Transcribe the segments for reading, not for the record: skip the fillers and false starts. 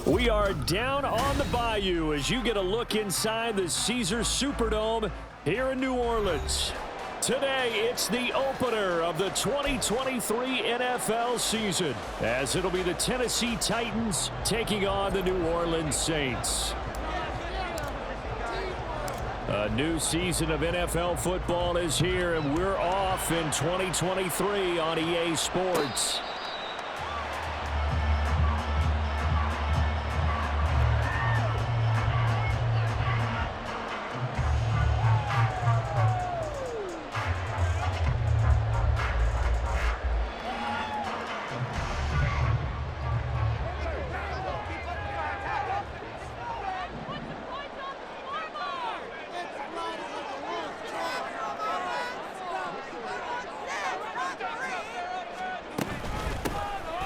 We are down on the bayou as you get a look inside the Caesars Superdome here in New Orleans. Today, it's the opener of the 2023 NFL season, as it'll be the Tennessee Titans taking on the New Orleans Saints. A new season of NFL football is here, and we're off in 2023 on EA Sports.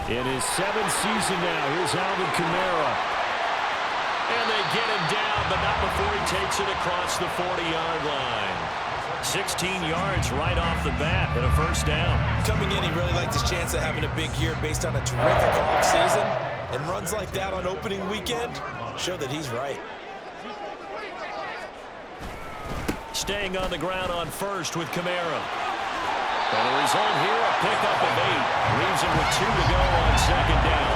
In his seventh season now, here's Alvin Kamara. And they get him down, but not before he takes it across the 40-yard line. 16 yards right off the bat and a first down. Coming in, he really liked his chance of having a big year based on a terrific offseason. And runs like that on opening weekend show that he's right. Staying on the ground on first with Kamara. And the result here, a pickup of 8. Leaves him with 2 to go on second down.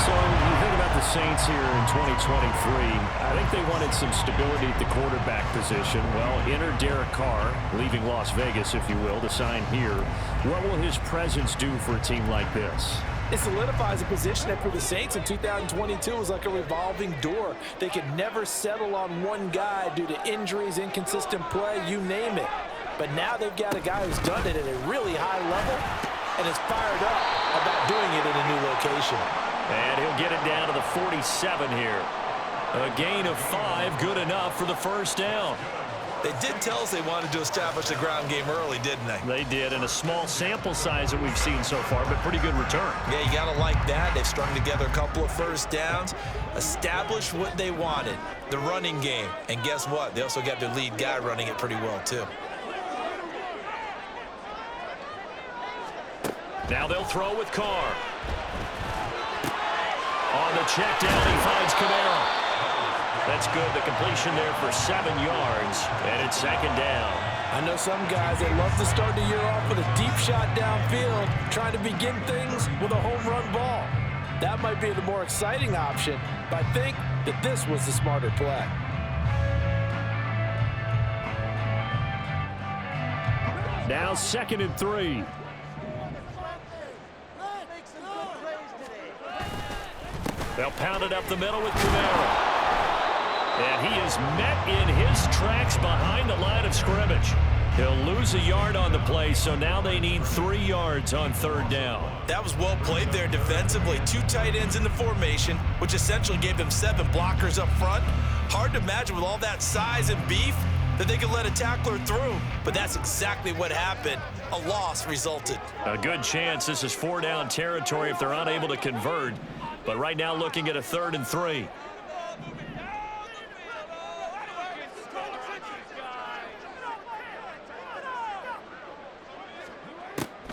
So you think about the Saints here in 2023. I think they wanted some stability at the quarterback position. Well, enter Derek Carr, leaving Las Vegas, if you will, to sign here. What will his presence do for a team like this? It solidifies a position that for the Saints in 2022 was like a revolving door. They could never settle on one guy due to injuries, inconsistent play, you name it. But now they've got a guy who's done it at a really high level and is fired up about doing it in a new location. And he'll get it down to the 47 here. A gain of 5, good enough for the first down. They did tell us they wanted to establish the ground game early, didn't they? They did, and a small sample size that we've seen so far, but pretty good return. Yeah, you got to like that. They've strung together a couple of first downs, established what they wanted, the running game. And guess what? They also got their lead guy running it pretty well, too. Now they'll throw with Carr. On the check down, he finds Kamara. That's good. The completion there for 7 yards, and it's second down. I know some guys, they love to start the year off with a deep shot downfield, trying to begin things with a home run ball. That might be the more exciting option, but I think that this was the smarter play. Now 2nd and 3. They'll pound it up the middle with Kamara. And he is met in his tracks behind the line of scrimmage. He'll lose a yard on the play, so now they need 3 yards on third down. That was well played there defensively. 2 tight ends in the formation, which essentially gave them 7 blockers up front. Hard to imagine with all that size and beef that they could let a tackler through, but that's exactly what happened. A loss resulted. A good chance this is 4-down territory if they're unable to convert. But right now looking at a 3rd and 3.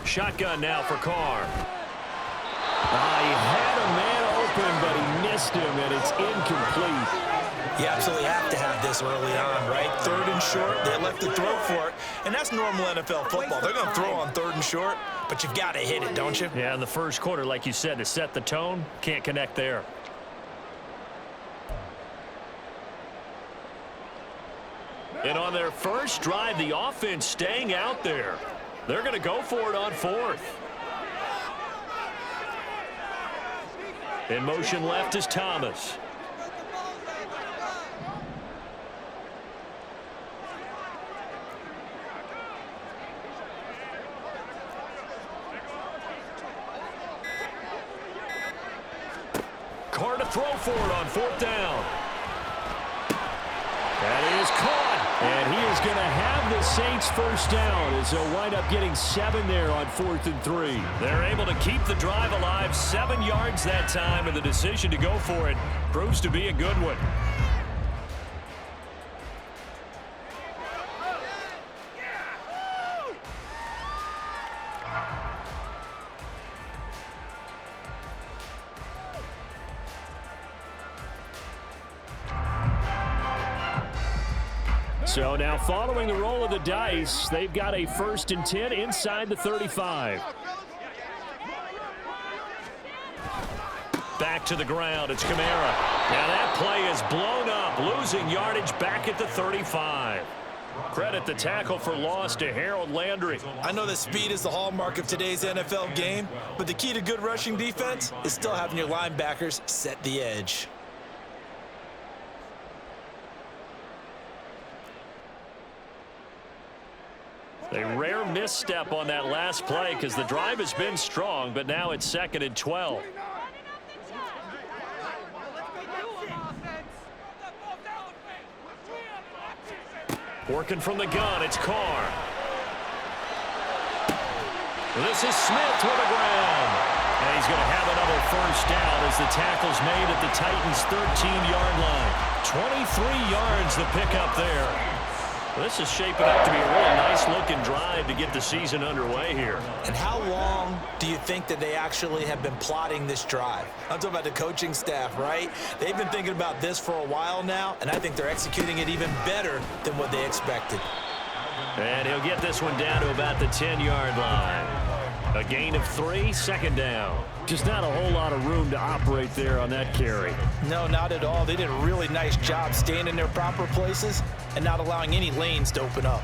Shotgun now for Carr. He had a man open, but he missed him, and it's incomplete. You absolutely have to have this early on, right? 3rd and short, they left the throw for it, and that's normal NFL football. They're going to throw on 3rd and short, but you've got to hit it, don't you? Yeah, in the first quarter, like you said, to set the tone, can't connect there. And on their first drive, the offense staying out there. They're going to go for it on 4th. In motion left is Thomas. Carr to throw for it on 4th down. That is caught. And he is going to have the Saints first down as they'll wind up getting 7 there on 4th and 3. They're able to keep the drive alive, 7 yards that time, and the decision to go for it proves to be a good one. So now following the roll of the dice, they've got a 1st and 10 inside the 35. Back to the ground, it's Kamara. Now that play is blown up, losing yardage back at the 35. Credit the tackle for loss to Harold Landry. I know that speed is the hallmark of today's NFL game, but the key to good rushing defense is still having your linebackers set the edge. A rare misstep on that last play because the drive has been strong, but now it's 2nd and 12. Working from the gun, it's Carr. This is Smith to the ground. And he's going to have another 1st down as the tackle's made at the Titans' 13-yard line. 23 yards the pickup there. This is shaping up to be a really nice-looking drive to get the season underway here. And how long do you think that they actually have been plotting this drive? I'm talking about the coaching staff, right? They've been thinking about this for a while now, and I think they're executing it even better than what they expected. And he'll get this one down to about the 10-yard line. A gain of 3, 2nd down. Just not a whole lot of room to operate there on that carry. No, not at all. They did a really nice job staying in their proper places and not allowing any lanes to open up.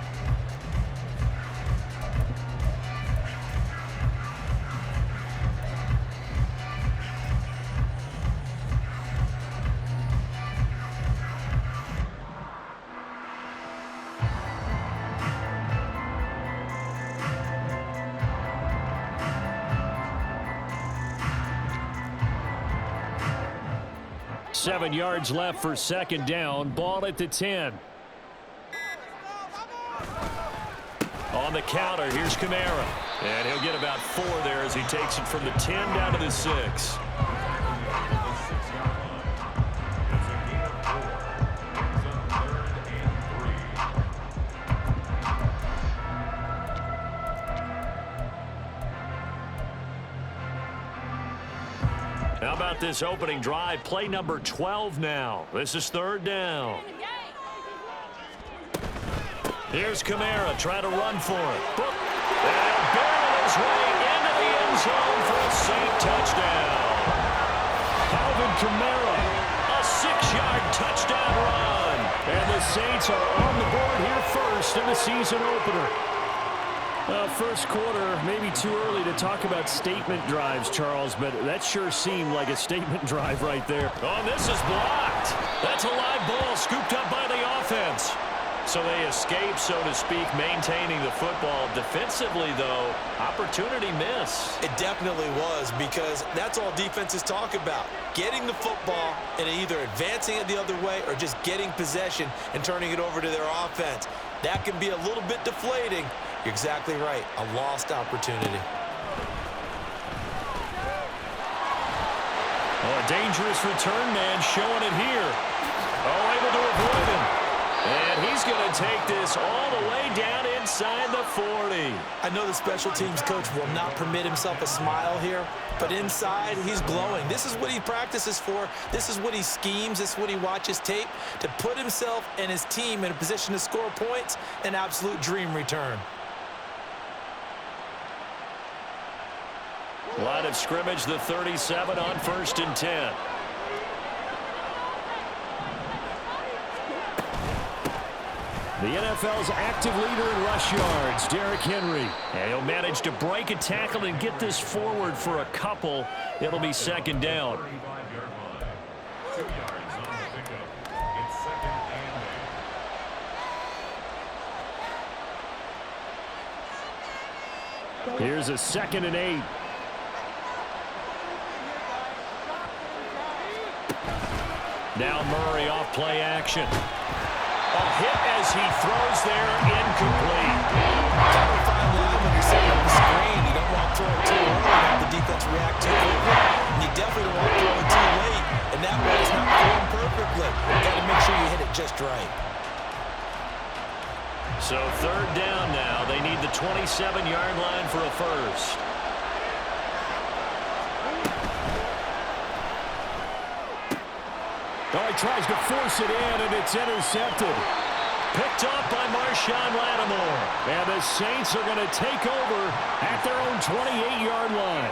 Seven yards left for 2nd down. Ball at the 10. On the counter, here's Kamara. And he'll get about 4 there as he takes it from the 10 down to the 6. How about this opening drive? Play number 12 now. This is 3rd down. Here's Kamara trying to run for it. And barrel his way into the end zone for a Saint touchdown. Alvin Kamara, a 6-yard touchdown run. And the Saints are on the board here first in the season opener. First quarter, maybe too early to talk about statement drives, Charles, but that sure seemed like a statement drive right there. Oh, this is blocked. That's a live ball scooped up by the offense. So they escape, so to speak, maintaining the football. Defensively, though, opportunity miss. It definitely was, because that's all defenses talk about. Getting the football and either advancing it the other way or just getting possession and turning it over to their offense. That can be a little bit deflating. You're exactly right. A lost opportunity. Oh, a dangerous return man showing it here. Oh, able to avoid him. And he's going to take this all the way down inside the 40. I know the special teams coach will not permit himself a smile here, but inside he's glowing. This is what he practices for. This is what he schemes. This is what he watches tape to put himself and his team in a position to score points. An absolute dream return. Line of scrimmage, the 37 on 1st and 10. The NFL's active leader in rush yards, Derrick Henry. And he'll manage to break a tackle and get this forward for a couple. It'll be 2nd down. Here's a 2nd and 8. Now Murray off play action. A hit as he throws there, incomplete. Kind of fine line when you're setting up the screen. You don't want to throw it too early and have the defense react too quickly. And you definitely don't want to throw it too late. And that way it's not thrown perfectly. You got to make sure you hit it just right. So 3rd down now. They need the 27-yard line for a first. Oh, he tries to force it in, and it's intercepted. picked off by Marshawn Lattimore. And the Saints are going to take over at their own 28-yard line.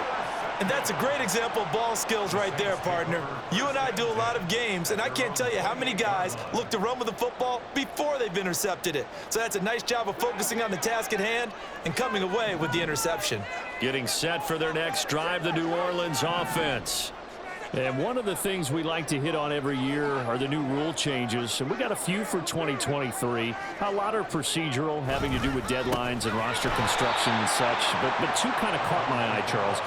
And that's a great example of ball skills right there, partner. You and I do a lot of games, and I can't tell you how many guys look to run with the football before they've intercepted it. So that's a nice job of focusing on the task at hand and coming away with the interception. Getting set for their next drive, the New Orleans offense. And one of the things we like to hit on every year are the new rule changes. And we got a few for 2023. A lot are procedural, having to do with deadlines and roster construction and such. But two kind of caught my eye, Charles.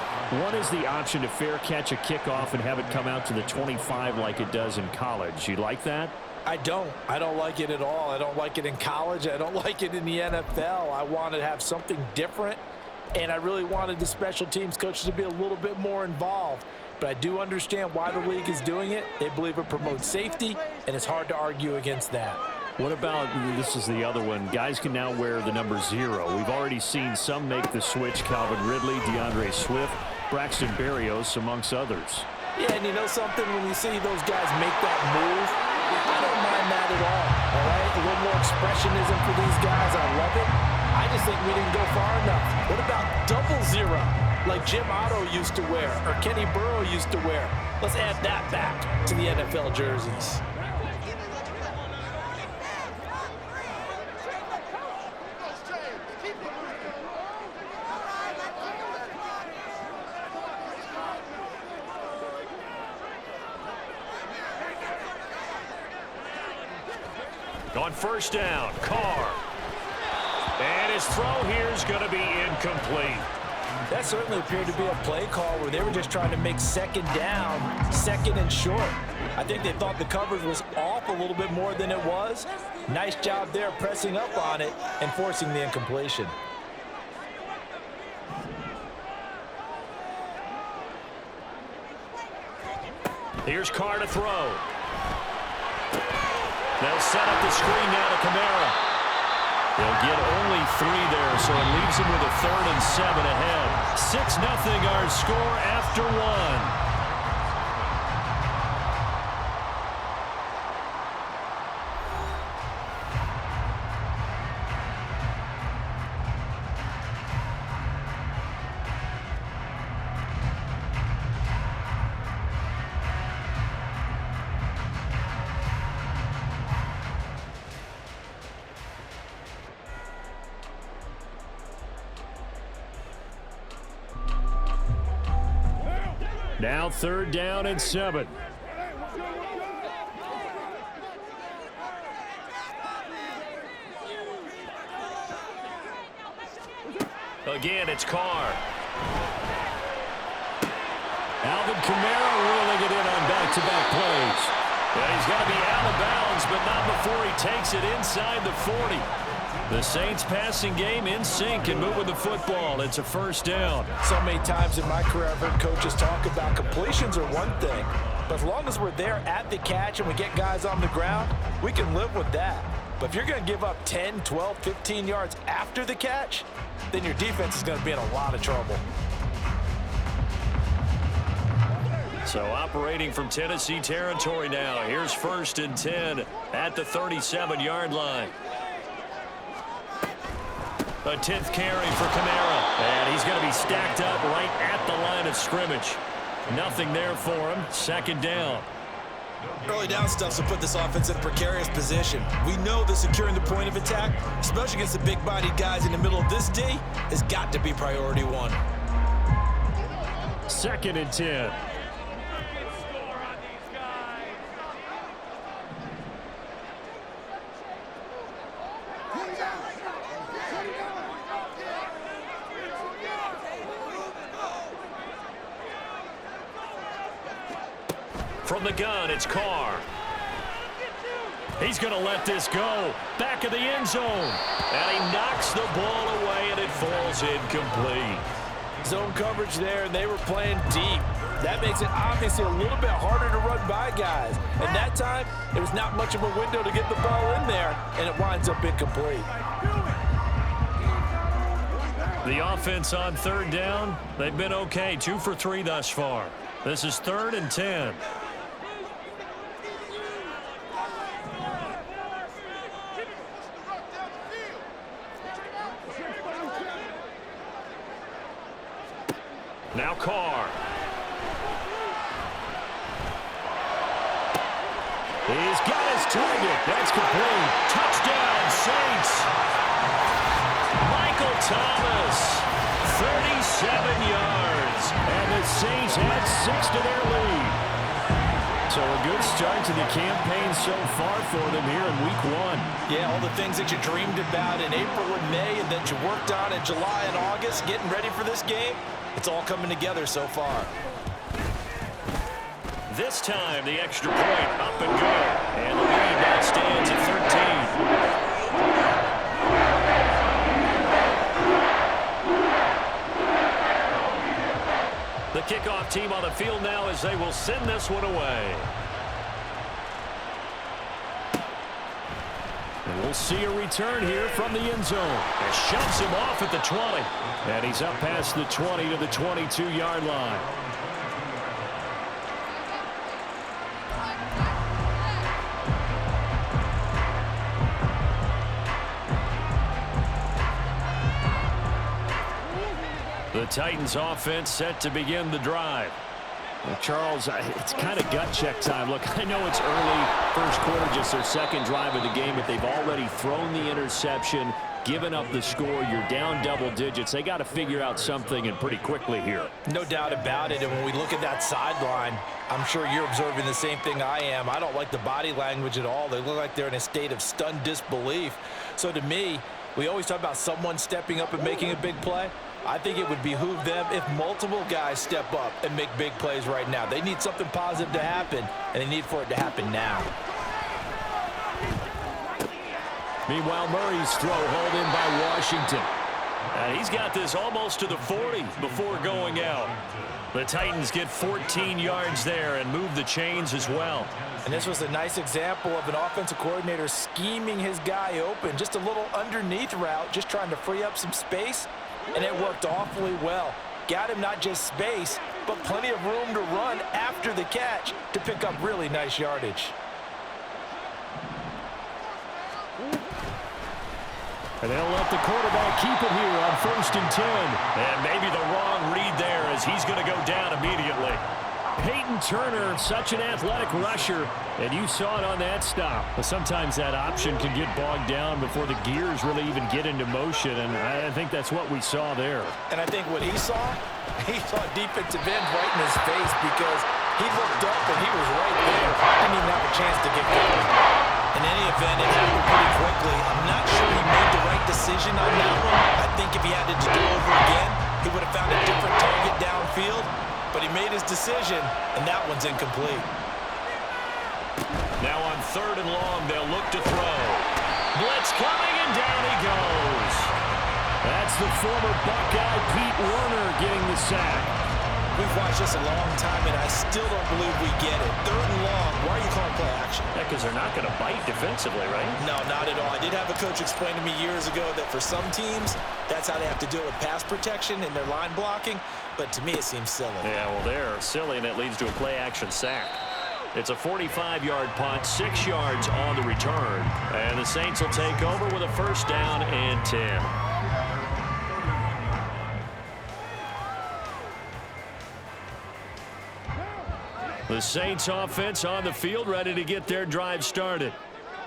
One is the option to fair catch a kickoff and have it come out to the 25 like it does in college. You like that? I don't like it at all. I don't like it in college. I don't like it in the NFL. I want to have something different. And I really wanted the special teams coaches to be a little bit more involved. But I do understand why the league is doing it. They believe it promotes safety, and it's hard to argue against that. What about, this is the other one, guys can now wear the number 0. We've already seen some make the switch, Calvin Ridley, DeAndre Swift, Braxton Berrios, amongst others. Yeah, and you know something, when you see those guys make that move, I don't mind that at all right? A little more expressionism for these guys. I love it. I just think we didn't go far enough. What about double 0? Like Jim Otto used to wear, or Kenny Burrow used to wear. Let's add that back to the NFL jerseys. On first down, Carr. And his throw here is going to be incomplete. That certainly appeared to be a play call where they were just trying to make second down, second and short. I think they thought the coverage was off a little bit more than it was. Nice job there pressing up on it and forcing the incompletion. Here's Carr to throw. They'll set up the screen now to Kamara. They'll get only 3 there, so it leaves them with a 3rd and 7 ahead. 6-0 our score after 1. Now 3rd down and 7. Again, it's Carr. Alvin Kamara reeling it in on back-to-back plays. And he's got to be out of bounds, but not before he takes it inside the 40. The Saints passing game in sync and moving the football. It's a 1st down. So many times in my career I've heard coaches talk about completions are one thing, but as long as we're there at the catch and we get guys on the ground, we can live with that. But if you're going to give up 10, 12, 15 yards after the catch, then your defense is going to be in a lot of trouble. So operating from Tennessee territory now. Here's 1st and 10 at the 37-yard line. A 10th carry for Kamara. And he's going to be stacked up right at the line of scrimmage. Nothing there for him. 2nd down. Early down stuffs will put this offense in a precarious position. We know that securing the point of attack, especially against the big-bodied guys in the middle of this D, has got to be priority 1. 2nd and 10. From the gun, it's Carr. He's going to let this go. Back of the end zone. And he knocks the ball away, and it falls incomplete. Zone coverage there, and they were playing deep. That makes it obviously a little bit harder to run by guys. And that time, there was not much of a window to get the ball in there, and it winds up incomplete. The offense on 3rd down, they've been okay. 2 for 3 thus far. This is 3rd and 10. Now Carr. He's got his target. That's complete. Touchdown, Saints. Michael Thomas, 37 yards. And the Saints add 6 to their lead. So a good start to the campaign so far for them here in week 1. Yeah, all the things that you dreamed about in April and May and that you worked on in July and August, getting ready for this game, it's all coming together so far. This time, the extra point up and good. And the lead now stands at 13. The kickoff team on the field now as they will send this one away. And we'll see a return here from the end zone. It shoves him off at the 20. And he's up past the 20 to the 22-yard line. The Titans offense set to begin the drive. Well, Charles, it's kind of gut check time. Look, I know it's early, first quarter, just their second drive of the game, but they've already thrown the interception, given up the score. You're down double digits. They got to figure out something, and pretty quickly here. No doubt about it. And when we look at that sideline, I'm sure you're observing the same thing I am. I don't like the body language at all. They look like they're in a state of stunned disbelief. So to me, we always talk about someone stepping up and making a big play. I think it would behoove them if multiple guys step up and make big plays right now. They need something positive to happen, and they need for it to happen now. Meanwhile, Murray's throw hauled in by Washington. And he's got this almost to the 40 before going out. The Titans get 14 yards there and move the chains as well. And this was a nice example of an offensive coordinator scheming his guy open. Just a little underneath route, just trying to free up some space. And it worked awfully well. Got him not just space, but plenty of room to run after the catch to pick up really nice yardage. And they'll let the quarterback keep it here on 1st and 10. And maybe the wrong read there as he's going to go down immediately. Peyton Turner, such an athletic rusher, and you saw it on that stop. But sometimes that option can get bogged down before the gears really even get into motion, and I think that's what we saw there. And I think what he saw defensive end right in his face because he looked up and he was right there. Didn't even have a chance to get going. In any event, it happened pretty quickly. I'm not sure he made the right decision on that one. I think if he had to do it over again, he would have found a different target downfield. But he made his decision, and that one's incomplete. Now on 3rd and long, they'll look to throw. Blitz coming, and down he goes. That's the former Buckeye Pete Werner getting the sack. We've watched this a long time, and I still don't believe we get it. 3rd and long, why are you calling play action? Yeah, because they're not going to bite defensively, right? No, not at all. I did have a coach explain to me years ago that for some teams, that's how they have to deal with pass protection and their line blocking. But to me, it seems silly. Yeah, well, they're silly, and it leads to a play-action sack. It's a 45-yard punt, 6 yards on the return. And the Saints will take over with a 1st down and 10. The Saints offense on the field, ready to get their drive started.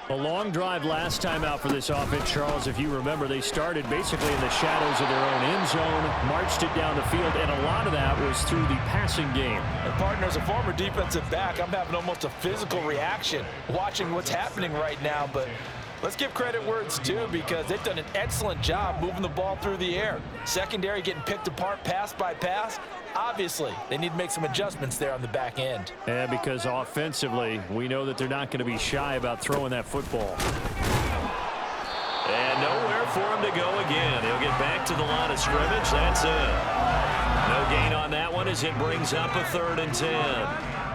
A long drive last time out for this offense, Charles. If you remember, they started basically in the shadows of their own end zone, marched it down the field, and a lot of that was through the passing game. And partner, as a former defensive back, I'm having almost a physical reaction watching what's happening right now. But let's give credit where it's due because they've done an excellent job moving the ball through the air. Secondary getting picked apart pass by pass. Obviously, they need to make some adjustments there on the back end. Yeah, because offensively, we know that they're not going to be shy about throwing that football. And nowhere for him to go again. He'll get back to the line of scrimmage. That's it. No gain on that one as it brings up a 3rd and 10.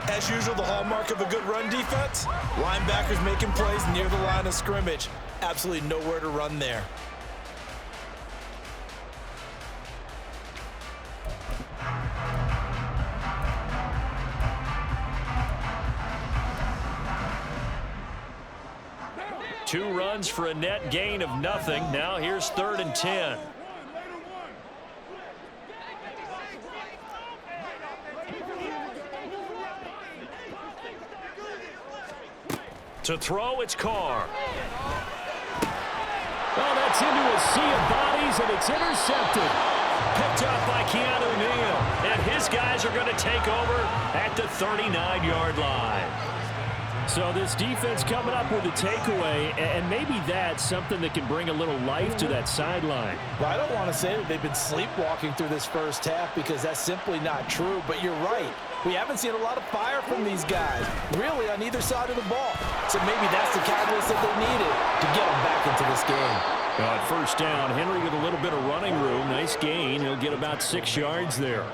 As usual, the hallmark of a good run defense, linebackers making plays near the line of scrimmage. Absolutely nowhere to run there. Two runs for a net gain of nothing. Now here's 3rd and 10. To throw, it's Carr. Oh, that's into a sea of bodies, and it's intercepted. Picked up by Keanu Neal. And his guys are going to take over at the 39-yard line. So this defense coming up with a takeaway, and maybe that's something that can bring a little life to that sideline. Well, I don't want to say that they've been sleepwalking through this first half because that's simply not true, but you're right. We haven't seen a lot of fire from these guys, really, on either side of the ball. So maybe that's the catalyst that they needed to get them back into this game. At first down, Henry with a little bit of running room. Nice gain. He'll get about 6 yards there.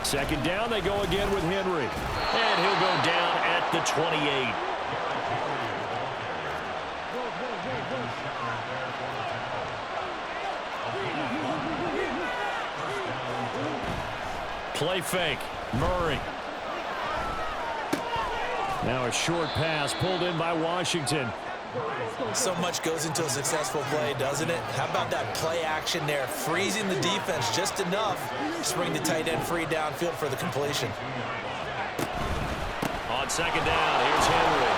Second down, they go again with Henry. And he'll go down at the 28. Play fake. Murray. Now a short pass pulled in by Washington. So much goes into a successful play, doesn't it? How about that play action there, freezing the defense just enough to bring the tight end free downfield for the completion. On second down, here's Henry.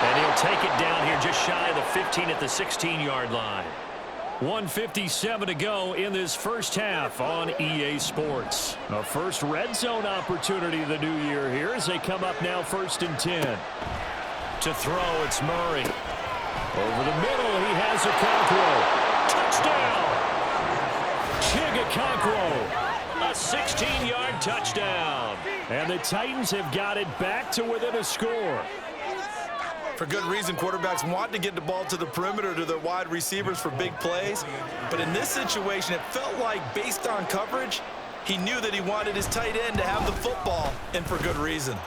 And he'll take it down here just shy of the 15 at the 16-yard line. 1:57 to go in this first half on EA Sports. A first red zone opportunity of the new year here as they come up now 1st and 10. To throw, it's Murray. Over the middle, he has Okonkwo. Touchdown! Chig Okonkwo. A 16-yard touchdown. And the Titans have got it back to within a score. For good reason, quarterbacks want to get the ball to the perimeter to their wide receivers for big plays. But in this situation, it felt like, based on coverage, he knew that he wanted his tight end to have the football, and for good reason.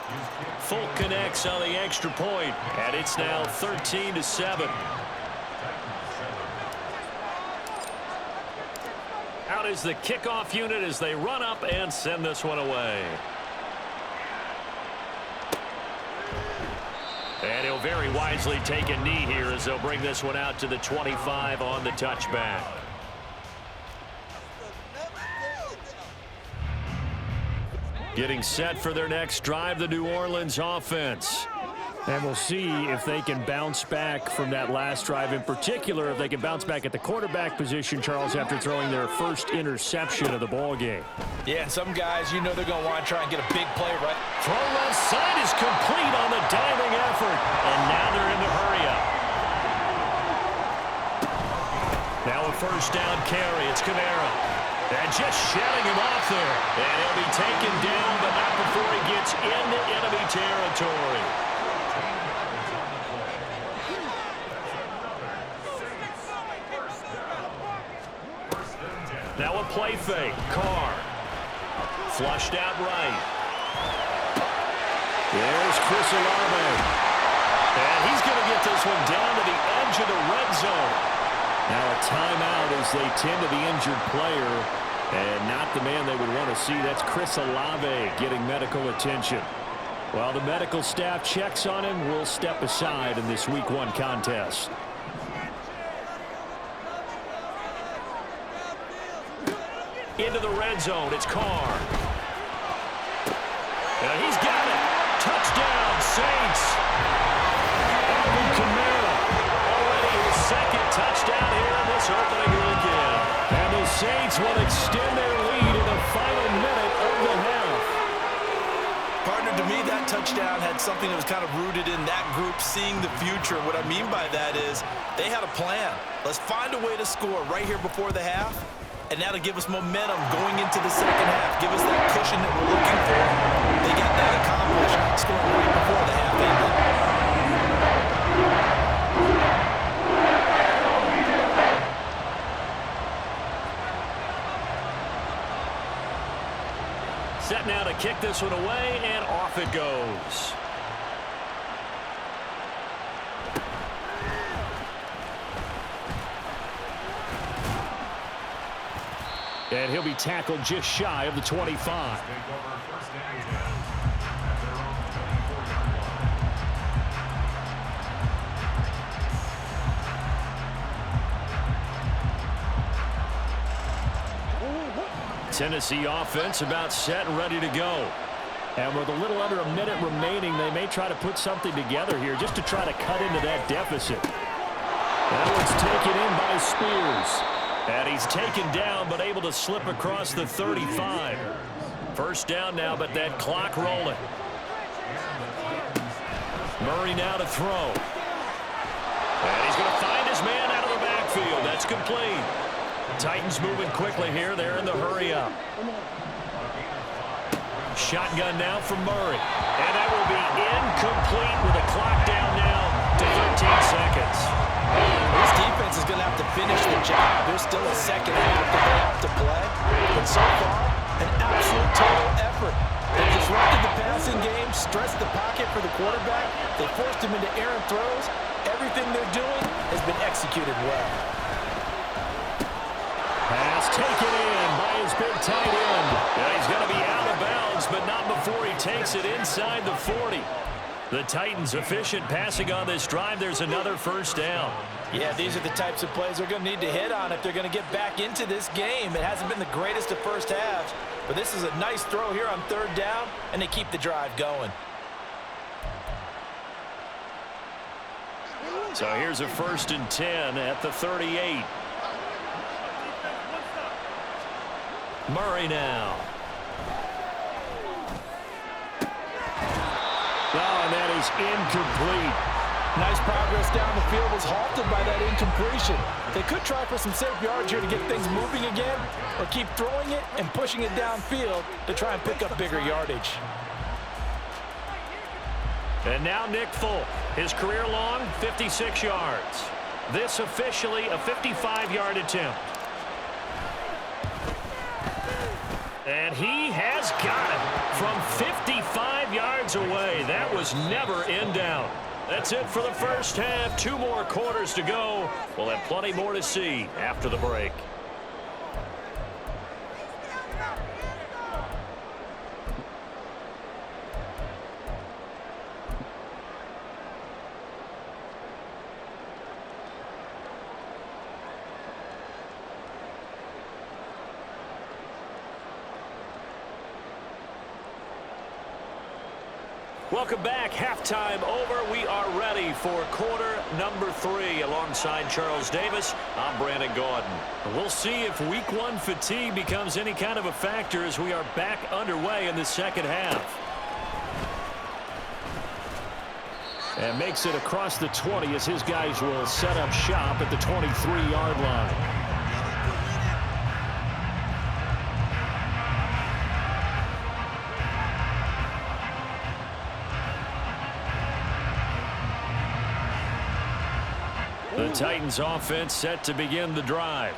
Folk connects on the extra point, and it's now 13-7. Out is the kickoff unit as they run up and send this one away. And he'll very wisely take a knee here as they'll bring this one out to the 25 on the touchback. Getting set for their next drive, the New Orleans offense. And we'll see if they can bounce back from that last drive. In particular, if they can bounce back at the quarterback position, Charles, after throwing their first interception of the ball game. Yeah, and some guys, you know they're going to want to try and get a big play, right? Throw left side is complete on the diving effort. And now they're in the hurry up. Now a first down carry. It's Kamara. And just shedding him off there. And he'll be taken down, but not before he gets into enemy territory. Now a play fake. Carr. Flushed out right. There's Chris Olave. And he's going to get this one down to the edge of the red zone. Now a timeout as they tend to the injured player. And not the man they would want to see. That's Chris Olave getting medical attention. While the medical staff checks on him, we'll step aside in this Week 1 contest. Into the red zone, it's Carr. And he's got it. Touchdown, Saints. Alvin Kamara. Already his second touchdown here in this opening weekend. And the Saints will extend their lead in the final minute of the half. Partner, to me, that touchdown had something that was kind of rooted in that group seeing the future. What I mean by that is they had a plan. Let's find a way to score right here before the half. And now to give us momentum going into the second half. Give us that cushion that we're looking for. They got that accomplished, scoring right before the half ended. Set now to kick this one away, and off it goes. And he'll be tackled just shy of the 25. Tennessee offense about set and ready to go. And with a little under a minute remaining, they may try to put something together here just to try to cut into that deficit. That one's taken in by Spears. And he's taken down but able to slip across the 35. First down now, but that clock rolling. Murray now to throw. And he's going to find his man out of the backfield. That's complete. Titans moving quickly here. They're in the hurry up. Shotgun now from Murray. And that will be incomplete with a clock down now to 13 seconds. This defense is going to have to finish the job. There's still a second half that they have to play. But so far, an absolute total effort. They disrupted the passing game, stressed the pocket for the quarterback. They forced him into errant throws. Everything they're doing has been executed well. Pass taken in by his big tight end. Yeah, he's going to be out of bounds, but not before he takes it inside the 40. The Titans efficient passing on this drive. There's another first down. Yeah, these are the types of plays they're going to need to hit on if they're going to get back into this game. It hasn't been the greatest of first halves, but this is a nice throw here on third down, and they keep the drive going. So here's a 1st and 10 at the 38. Murray now. Oh, and that is incomplete. Nice progress down the field was halted by that incompletion. They could try for some safe yards here to get things moving again, or keep throwing it and pushing it downfield to try and pick up bigger yardage. And now Nick Folk, his career long 56 yards. This officially a 55-yard attempt. And he has got it from 55 yards away. That was never in doubt. That's it for the first half. 2 more quarters to go. We'll have plenty more to see after the break. Welcome back. Halftime over. We are ready for quarter number 3. Alongside Charles Davis, I'm Brandon Gaudin. We'll see if week 1 fatigue becomes any kind of a factor as we are back underway in the second half. And makes it across the 20 as his guys will set up shop at the 23-yard line. The Titans offense set to begin the drive.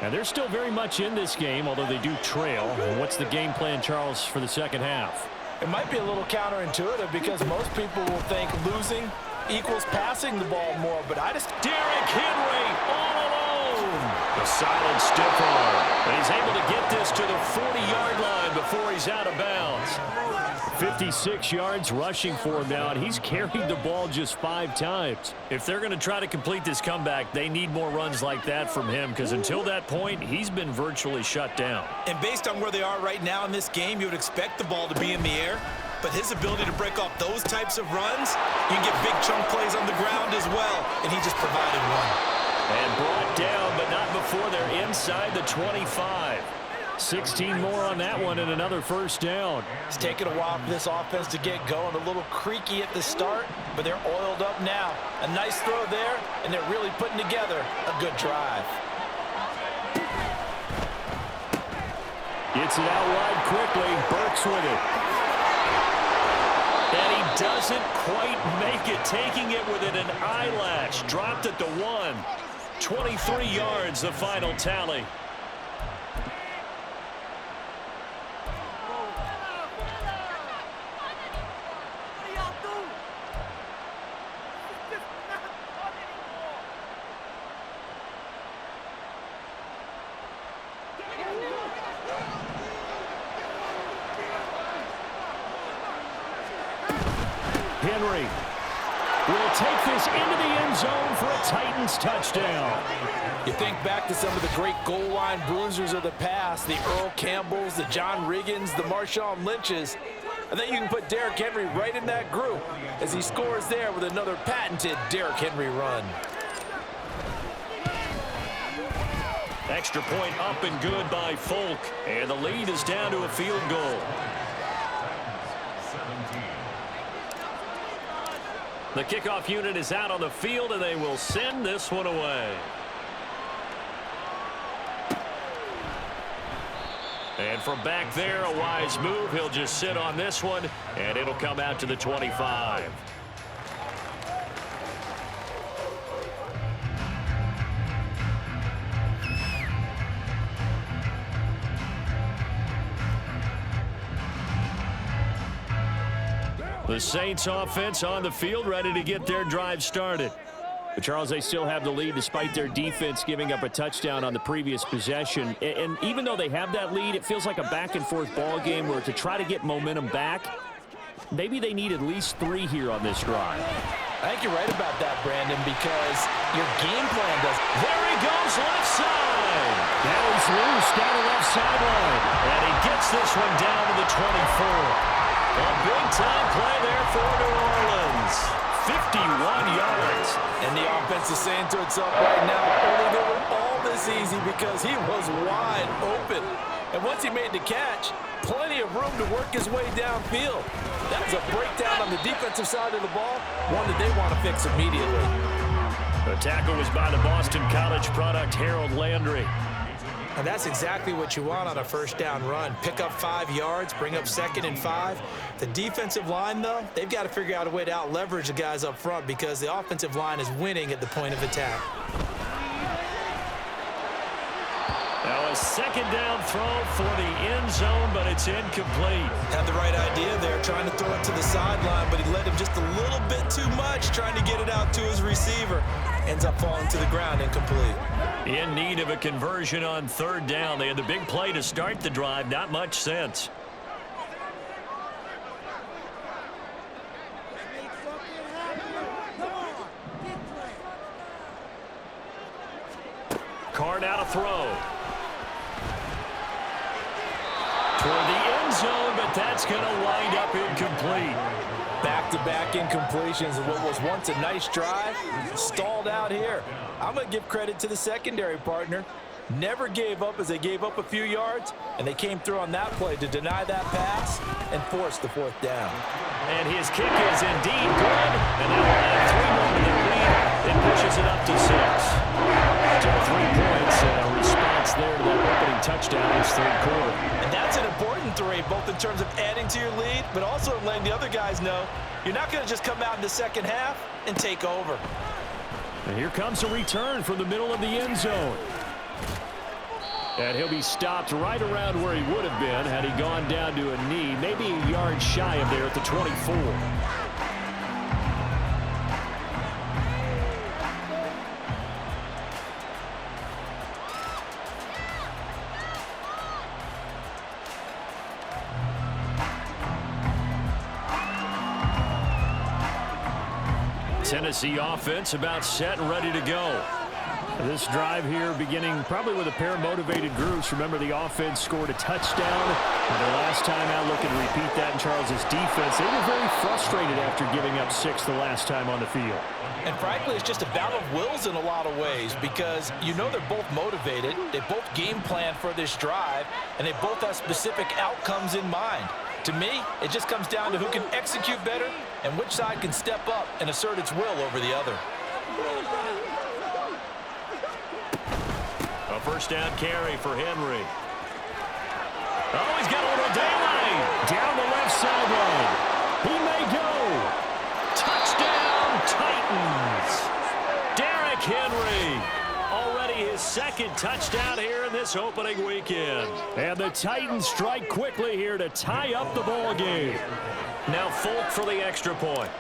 And they're still very much in this game, although they do trail. What's the game plan, Charles, for the second half? It might be a little counterintuitive because most people will think losing equals passing the ball more, but Derrick Henry all alone. The silent stiff arm. And he's able to get this to the 40-yard line before he's out of bounds. 56 yards rushing for him now, and he's carried the ball just 5 times. If they're going to try to complete this comeback, they need more runs like that from him, because until that point, he's been virtually shut down. And based on where they are right now in this game, you would expect the ball to be in the air, but his ability to break off those types of runs, you can get big chunk plays on the ground as well, and he just provided one. And brought down, but not before they're inside the 25. 16 more on that one and another first down. It's taken a while for this offense to get going. A little creaky at the start, but they're oiled up now. A nice throw there, and they're really putting together a good drive. Gets it out wide quickly. Burks with it. And he doesn't quite make it. Taking it within an eyelash. Dropped at the 1. 23 yards, the final tally. Henry will take this into the end zone for a Titans touchdown. You think back to some of the great goal line bruisers of the past, the Earl Campbells, the John Riggins, the Marshawn Lynches. I think you can put Derrick Henry right in that group as he scores there with another patented Derrick Henry run. Extra point up and good by Folk. And the lead is down to a field goal. The kickoff unit is out on the field, and they will send this one away. And from back there, a wise move. He'll just sit on this one, and it'll come out to the 25. The Saints offense on the field, ready to get their drive started. But Charles, they still have the lead despite their defense giving up a touchdown on the previous possession. And even though they have that lead, it feels like a back-and-forth ball game where to try to get momentum back, maybe they need at least 3 here on this drive. I think you're right about that, Brandon, because your game plan does. There he goes, left side. Now he's loose down the left sideline. And he gets this one down to the 24. A big-time play there for New Orleans. 51 yards. And the offense is saying to itself right now, only they were all this easy because he was wide open. And once he made the catch, plenty of room to work his way downfield. That was a breakdown on the defensive side of the ball, one that they want to fix immediately. The tackle was by the Boston College product, Harold Landry. And that's exactly what you want on a first down run. Pick up 5 yards, bring up 2nd and 5. The defensive line, though, they've got to figure out a way to out-leverage the guys up front because the offensive line is winning at the point of attack. Now a 2nd down throw for the end zone, but it's incomplete. Had the right idea there, trying to throw it to the sideline, but he led him just a little bit too much, trying to get it out to his receiver. Ends up falling to the ground, incomplete. In need of a conversion on 3rd down. They had the big play to start the drive. Not much sense. Card out a throw. Toward the end zone, but that's going to wind up incomplete. Back-to-back incompletions of what was once a nice drive, stalled out here. I'm going to give credit to the secondary partner. Never gave up as they gave up a few yards, and they came through on that play to deny that pass and force the 4th down. And his kick is indeed good, and that will add 3 more to their lead. It pushes it up to 6. To 3 points, and a response there to that opening touchdown in 3rd quarter. And that's an important 3, both in terms of adding to your lead, but also letting the other guys know you're not going to just come out in the second half and take over. And here comes a return from the middle of the end zone. And he'll be stopped right around where he would have been had he gone down to a knee, maybe a yard shy of there at the 24. Tennessee offense about set and ready to go. This drive here beginning probably with a pair of motivated groups. Remember, the offense scored a touchdown. And the last time out, look and repeat that in Charles's defense. They were very frustrated after giving up 6 the last time on the field. And frankly, it's just a battle of wills in a lot of ways because you know they're both motivated. They both game plan for this drive, and they both have specific outcomes in mind. To me, it just comes down to who can execute better and which side can step up and assert its will over the other. A first down carry for Henry. Oh, he's got a little daylight down the left sideline. He may go. Touchdown, Titans. Derrick Henry. Already his 2nd touchdown here in this opening weekend. And the Titans strike quickly here to tie up the ball game. Now Folk for the extra point.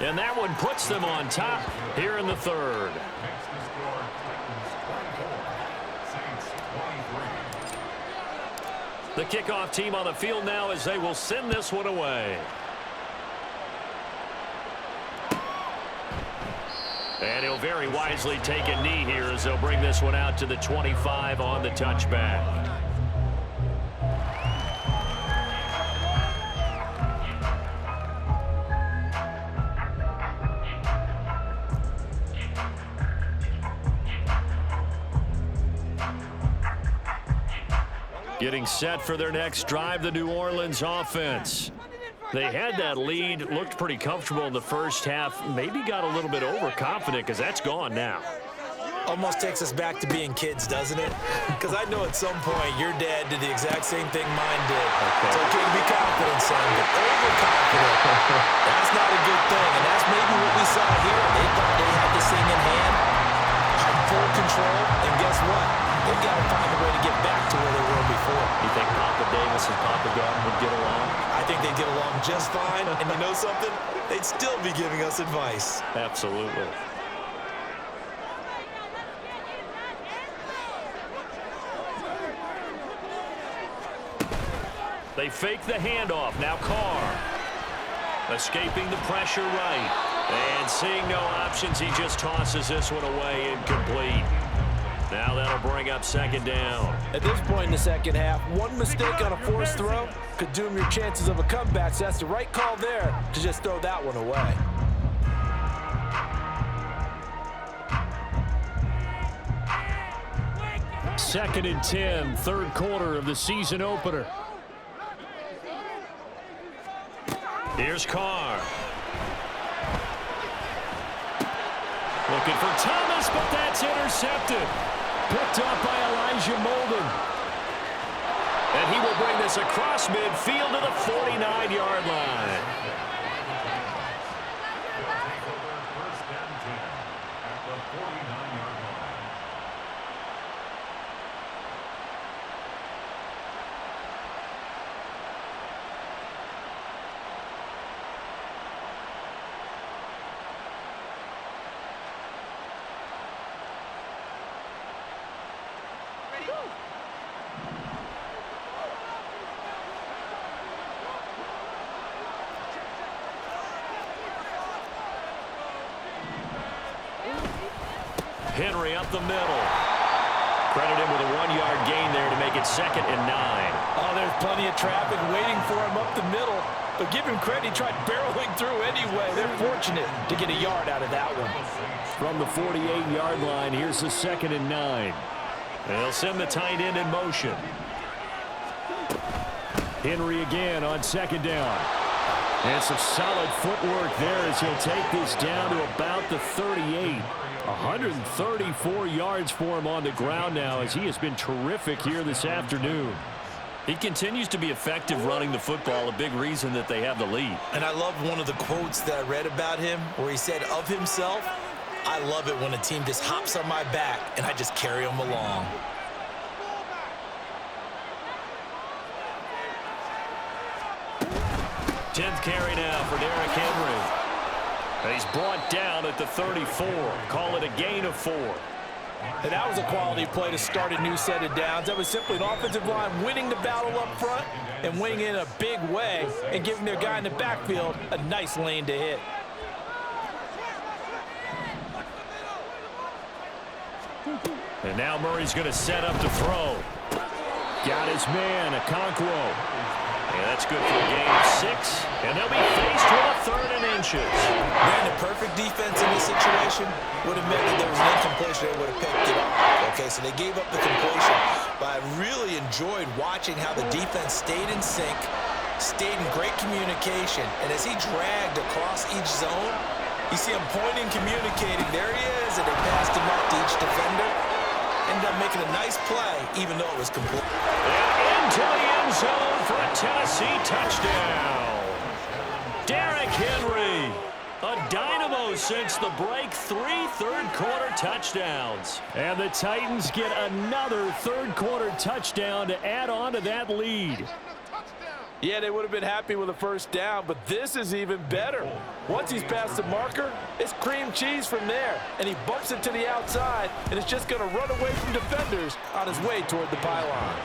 And that one puts them on top here in the 3rd. The kickoff team on the field now as they will send this one away. And he'll very wisely take a knee here as they'll bring this one out to the 25 on the touchback. Getting set for their next drive, the New Orleans offense. They had that lead, looked pretty comfortable in the first half, maybe got a little bit overconfident because that's gone now. Almost takes us back to being kids, doesn't it? Because I know at some point your dad did the exact same thing mine did. Okay. It's okay to be confident, son, but overconfident, that's not a good thing. And that's maybe what we saw here. They thought they had this thing in hand, had full control, and guess what? They've got to find a way to get back to where they were before. You think Papa Davis and Papa Garden would get along? I think they'd get along just fine. And you know something? They'd still be giving us advice. Absolutely. They fake the handoff. Now Carr. Escaping the pressure right. And seeing no options, he just tosses this one away, incomplete. Now that'll bring up second down. At this point in the second half, one mistake on a forced throw could doom your chances of a comeback. So that's the right call there to just throw that one away. Second and 10, third quarter of the season opener. Here's Carr. Looking for Thomas, but that's intercepted. Picked up by Elijah Molden. And he will bring this across midfield to the 49-yard line. Henry up the middle. Credit him with a 1-yard gain there to make it 2nd and 9. Oh, there's plenty of traffic waiting for him up the middle. But give him credit, he tried barreling through anyway. They're fortunate to get a yard out of that one. From the 48-yard line, here's the 2nd and 9. And they'll send the tight end in motion. Henry again on 2nd down. And some solid footwork there as he'll take this down to about the 38. 134 yards for him on the ground now as he has been terrific here this afternoon. He continues to be effective running the football, a big reason that they have the lead. And I love one of the quotes that I read about him where he said of himself, I love it when a team just hops on my back and I just carry them along. Tenth carry now for Derrick Henry. And he's brought down at the 34. Call it a gain of 4. And that was a quality play to start a new set of downs. That was simply an offensive line winning the battle up front and winning in a big way and giving their guy in the backfield a nice lane to hit. And now Murray's going to set up to throw. Got his man, Okonkwo. And that's good for a gain of 6. And they'll be faced with a 3rd and inches. Man, the perfect defense in this situation would have meant that there was an incompletion. They would have picked it off. Okay, so they gave up the completion. But I really enjoyed watching how the defense stayed in sync, stayed in great communication. And as he dragged across each zone, you see him pointing, communicating. There he is, and they passed him up to each defender. Ended up making a nice play, even though it was complete. And into the end zone for a Tennessee touchdown. Derrick Henry, a dynamo since the break. 3 third-quarter touchdowns. And the Titans get another third-quarter touchdown to add on to that lead. Yeah, they would have been happy with a first down, but this is even better. Once he's past the marker, it's cream cheese from there. And he bumps it to the outside, and it's just going to run away from defenders on his way toward the pylon.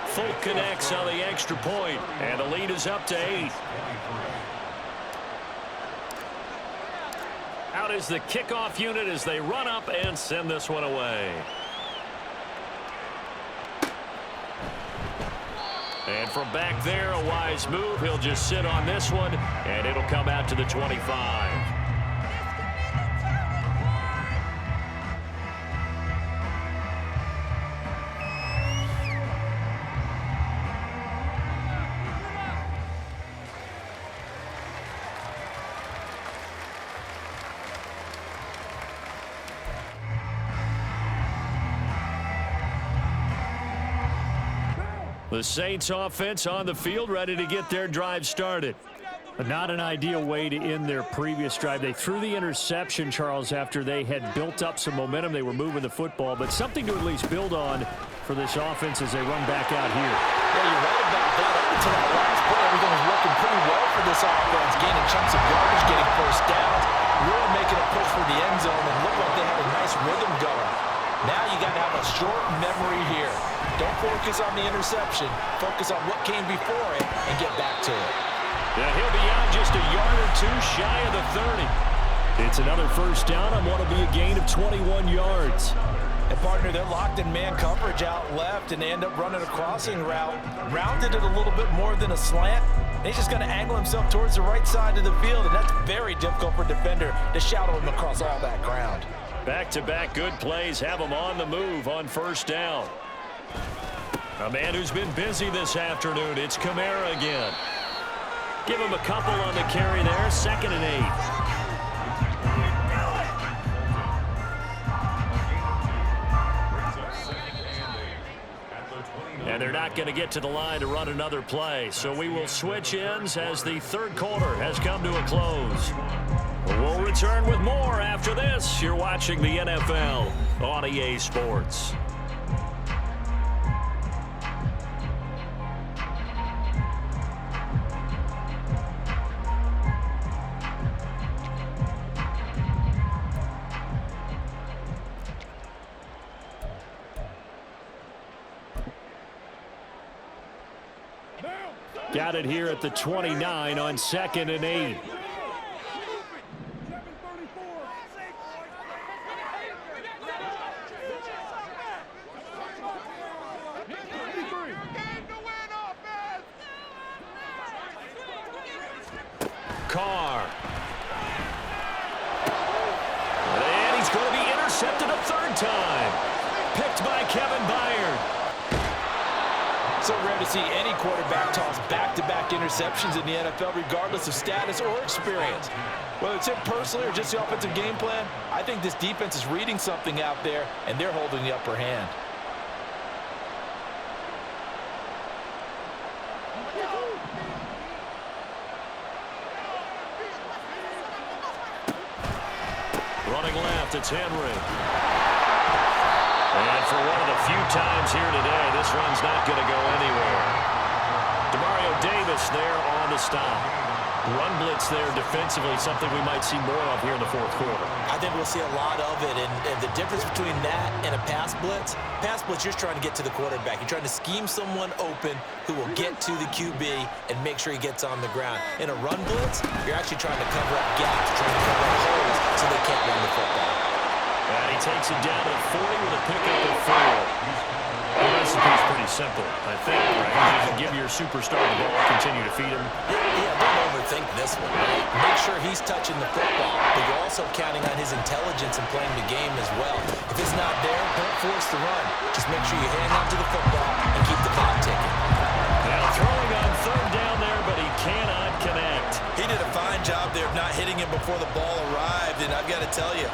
Folk connects on the extra point, and the lead is up to 8. Out is the kickoff unit as they run up and send this one away. And from back there, a wise move. He'll just sit on this one, and it'll come out to the 25. The Saints offense on the field, ready to get their drive started. Not an ideal way to end their previous drive. They threw the interception, Charles, after they had built up some momentum. They were moving the football, but something to at least build on for this offense as they run back out here. Yeah, you're right about that. Up until that last play, everything was working pretty well for this offense, gaining chunks of yardage, getting first downs, really making a push for the end zone, and looked like they had a nice rhythm going. Now you got to have a short memory here. Don't focus on the interception. Focus on what came before it and get back to it. Yeah, he'll be out just a yard or two shy of the 30. It's another first down on what will be a gain of 21 yards. And, partner, they're locked in man coverage out left, and they end up running a crossing route. Rounded it a little bit more than a slant. And he's just going to angle himself towards the right side of the field, and that's very difficult for a defender to shadow him across all that ground. Back-to-back good plays have him on the move on first down. A man who's been busy this afternoon, it's Kamara again. Give him a couple on the carry there, 2nd and 8. And they're not going to get to the line to run another play. So we will switch ends as the third quarter has come to a close. We'll return with more after this. You're watching the NFL on EA Sports. Got it here at the 29 on 2nd and 8. Carr. And he's going to be intercepted a third time. Picked by Kevin Byard. So rare to see any quarterback toss back-to-back interceptions in the NFL, regardless of status or experience. Whether it's him personally or just the offensive game plan, I think this defense is reading something out there, and they're holding the upper hand. Running left, it's Henry. And for one of the few times here today, this one's not going to go anywhere. Demario Davis there on the stop. Run blitz there defensively, something we might see more of here in the fourth quarter. I think we'll see a lot of it, and the difference between that and a pass blitz, you're trying to get to the quarterback. You're trying to scheme someone open who will get to the QB and make sure he gets on the ground. In a run blitz, you're actually trying to cover up gaps, trying to cover up holes so they can't run the football. And he takes it down to 40 with a pickup of 4. The recipe's pretty simple, I think, right? You can give your superstar the ball, continue to feed him. Yeah, don't overthink this one. Make sure he's touching the football, but you're also counting on his intelligence and playing the game as well. If it's not there, don't force the run. Just make sure you hang on to the football and keep the clock ticking. Now throwing on third down there, but he cannot connect. He did a fine job there of not hitting him before the ball arrived, and I've got to tell you,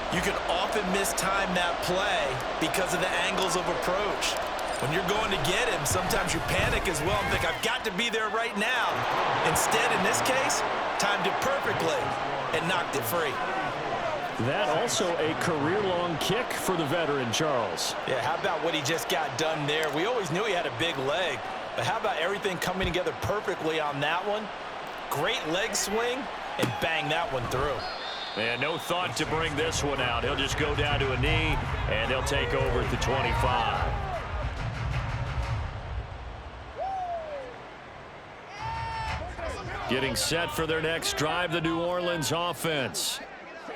you can often mistime that play because of the angles of approach. When you're going to get him, sometimes you panic as well and think, I've got to be there right now. Instead, in this case, timed it perfectly and knocked it free. That also a career-long kick for the veteran, Charles. Yeah, how about what he just got done there? We always knew he had a big leg, but how about everything coming together perfectly on that one? Great leg swing, and bang that one through. And no thought to bring this one out. He'll just go down to a knee, and they'll take over at the 25. Getting set for their next drive, the New Orleans offense.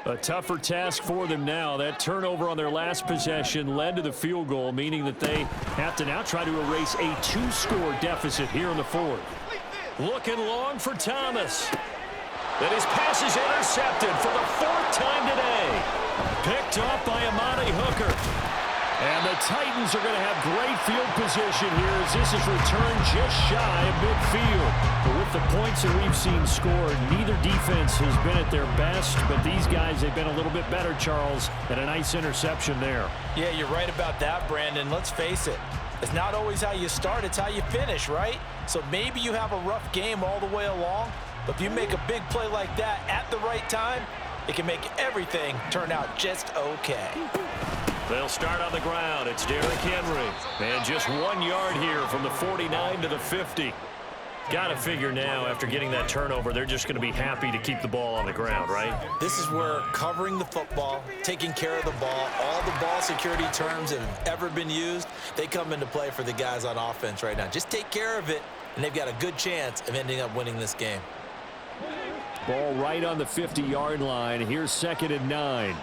A tougher task for them now. That turnover on their last possession led to the field goal, meaning that they have to now try to erase a 2-score deficit here in the fourth. Looking long for Thomas. And his pass is intercepted for the 4th time today. Picked off by Amani Hooker. And the Titans are going to have great field position here as this is returned just shy of midfield. But with the points that we've seen scored, neither defense has been at their best, but these guys, they've been a little bit better, Charles, and a nice interception there. Yeah, you're right about that, Brandon. Let's face it. It's not always how you start, it's how you finish, right? So maybe you have a rough game all the way along, but if you make a big play like that at the right time, it can make everything turn out just okay. They'll start on the ground. It's Derrick Henry. And just 1 yard here from the 49 to the 50. Got to figure now, after getting that turnover, they're just going to be happy to keep the ball on the ground, right? This is where covering the football, taking care of the ball, all the ball security terms that have ever been used, they come into play for the guys on offense right now. Just take care of it, and they've got a good chance of ending up winning this game. Ball right on the 50-yard line. Here's 2nd and 9.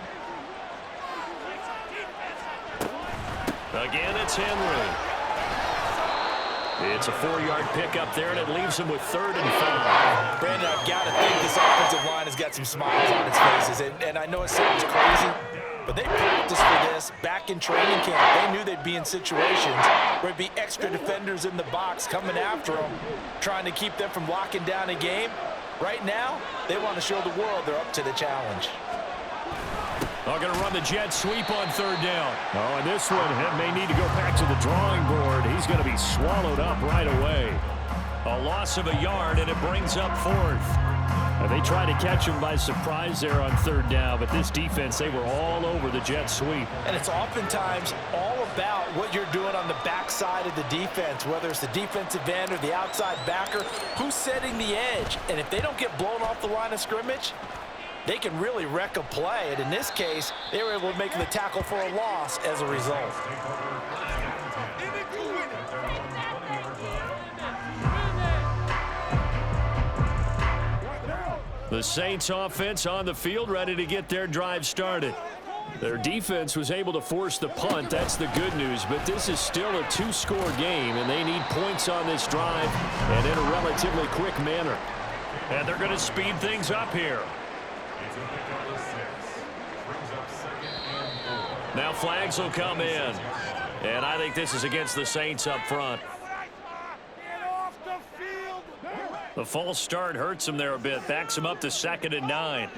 Again, it's Henry. It's a 4-yard pickup there, and it leaves him with 3rd and 5. Brandon, I've got to think this offensive line has got some smiles on its faces. And I know it sounds crazy, but they practiced for this back in training camp. They knew they'd be in situations where it'd be extra defenders in the box coming after them, trying to keep them from locking down a game. Right now, they want to show the world they're up to the challenge. They're going to run the jet sweep on 3rd down. Oh, and this one may need to go back to the drawing board. He's going to be swallowed up right away. A loss of a yard, and it brings up 4th. They tried to catch him by surprise there on 3rd down, but this defense, they were all over the jet sweep. And it's oftentimes all about what you're doing on the backside of the defense, whether it's the defensive end or the outside backer, who's setting the edge. And if they don't get blown off the line of scrimmage, they can really wreck a play. And in this case, they were able to make the tackle for a loss as a result. The Saints offense on the field, ready to get their drive started. Their defense was able to force the punt. That's the good news. But this is still a 2-score game, and they need points on this drive and in a relatively quick manner. And they're going to speed things up here. Now flags will come in. And I think this is against the Saints up front. The false start hurts him there a bit. Backs him up to 2nd and 9.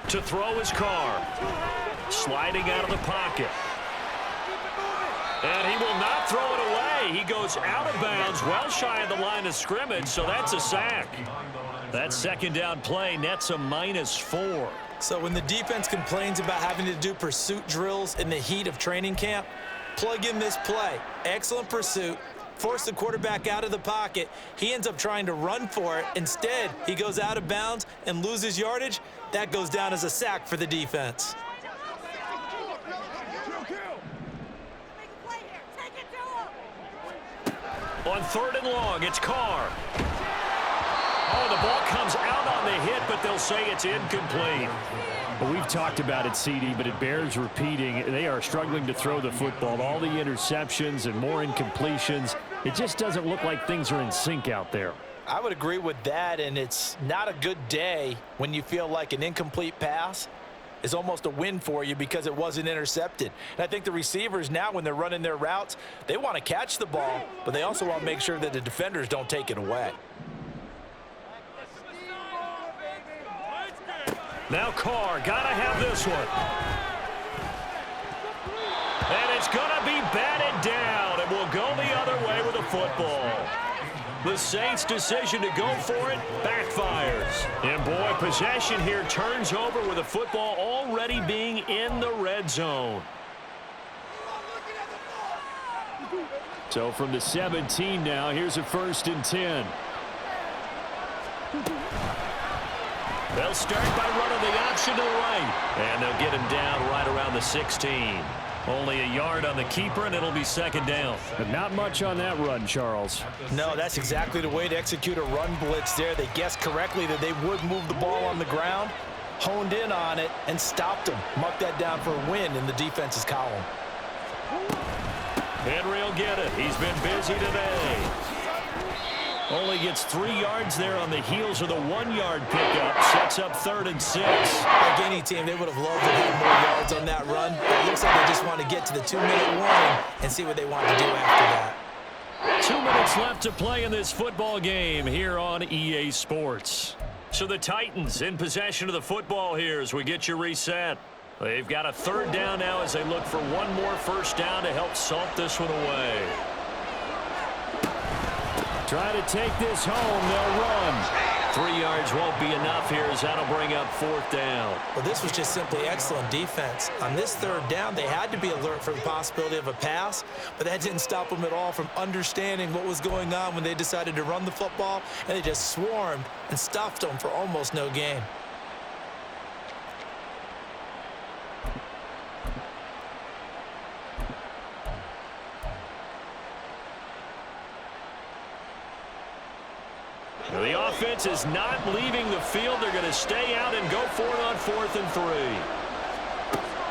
To throw his Carr. Sliding out of the pocket. And he will not throw it away. He goes out of bounds, well shy of the line of scrimmage, so that's a sack. That 2nd down play nets a -4. So when the defense complains about having to do pursuit drills in the heat of training camp, plug in this play. Excellent pursuit. Force the quarterback out of the pocket. He ends up trying to run for it. Instead, he goes out of bounds and loses yardage. That goes down as a sack for the defense. On 3rd and long, it's Carr. Oh, the ball comes out on the hit, but they'll say it's incomplete. Well, we've talked about it, CD, but it bears repeating. They are struggling to throw the football. All the interceptions and more incompletions. It just doesn't look like things are in sync out there. I would agree with that, and it's not a good day when you feel like an incomplete pass is almost a win for you because it wasn't intercepted. And I think the receivers now, when they're running their routes, they want to catch the ball, but they also want to make sure that the defenders don't take it away. Now Carr, gotta have this one. And it's gonna be batted down, and we'll go the other way with the football. The Saints' decision to go for it backfires. And boy, possession here turns over with the football already being in the red zone. So from the 17 now, here's a 1st and 10. They'll start by running the option to the right. And they'll get him down right around the 16. Only a yard on the keeper, and it'll be 2nd down. But not much on that run, Charles. No, that's exactly the way to execute a run blitz there. They guessed correctly that they would move the ball on the ground, honed in on it, and stopped them. Marked that down for a win in the defense's column. Henry will get it. He's been busy today. Only gets 3 yards there on the heels of the 1-yard pickup. Sets up 3rd and 6. Like any team, they would have loved to have more yards on that run. It looks like they just want to get to the 2-minute warning and see what they want to do after that. 2 minutes left to play in this football game here on EA Sports. So the Titans in possession of the football here as we get you reset. They've got a third down now as they look for one more first down to help salt this one away. Try to take this home. They'll run. 3 yards won't be enough here as that'll bring up fourth down. Well, this was just simply excellent defense. On this third down, they had to be alert for the possibility of a pass, but that didn't stop them at all from understanding what was going on when they decided to run the football, and they just swarmed and stuffed them for almost no gain. The offense is not leaving the field. They're going to stay out and go for it on 4th and 3.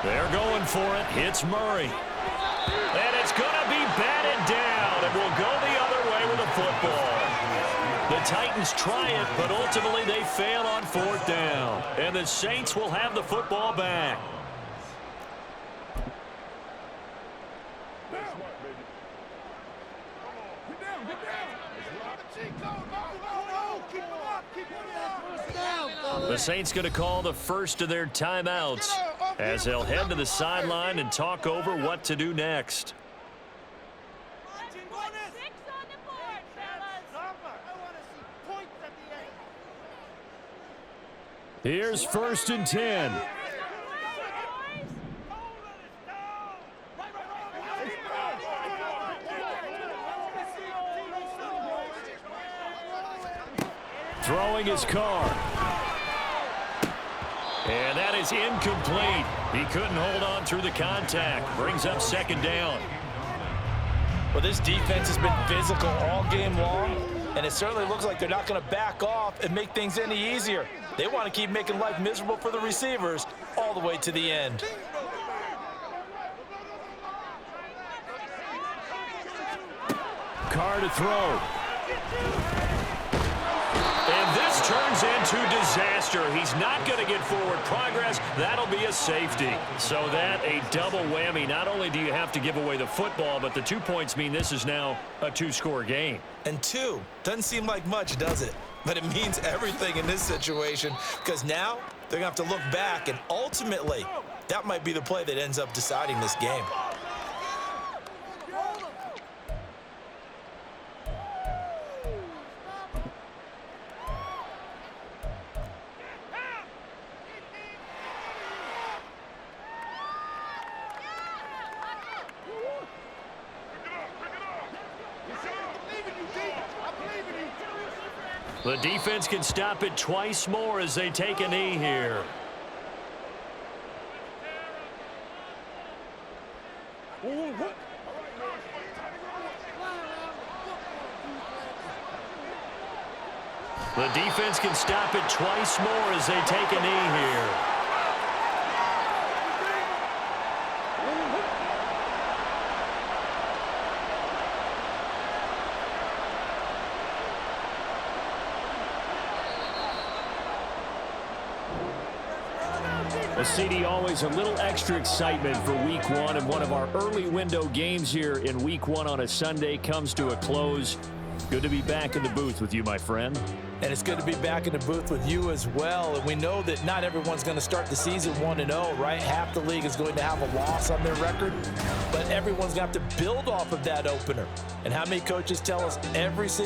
They're going for it. It's Murray. And it's going to be batted down and will go the other way with the football. The Titans try it, but ultimately they fail on 4th down. And the Saints will have the football back. The Saints going to call the first of their timeouts as they'll head to the sideline and talk over what to do next. Here's 1st and 10. Throwing his Carr. And that is incomplete. He couldn't hold on through the contact. Brings up 2nd down. Well, this defense has been physical all game long, and it certainly looks like they're not going to back off and make things any easier. They want to keep making life miserable for the receivers all the way to the end. Carr to throw. And this turns into disaster. He's not going to get forward progress. That'll be a safety. So that a double whammy. Not only do you have to give away the football, but the 2 points mean this is now a 2-score game. And 2 doesn't seem like much, does it? But it means everything in this situation, because now they're going to have to look back, and ultimately that might be the play that ends up deciding this game. The defense can stop it twice more as they take a knee here. The defense can stop it twice more as they take a knee here. Well, CD, always a little extra excitement for Week 1, and one of our early window games here in Week 1 on a Sunday comes to a close. Good to be back in the booth with you, my friend. And it's good to be back in the booth with you as well. And we know that not everyone's going to start the season 1-0, right? Half the league is going to have a loss on their record, but everyone's going to have to build off of that opener. And how many coaches tell us every single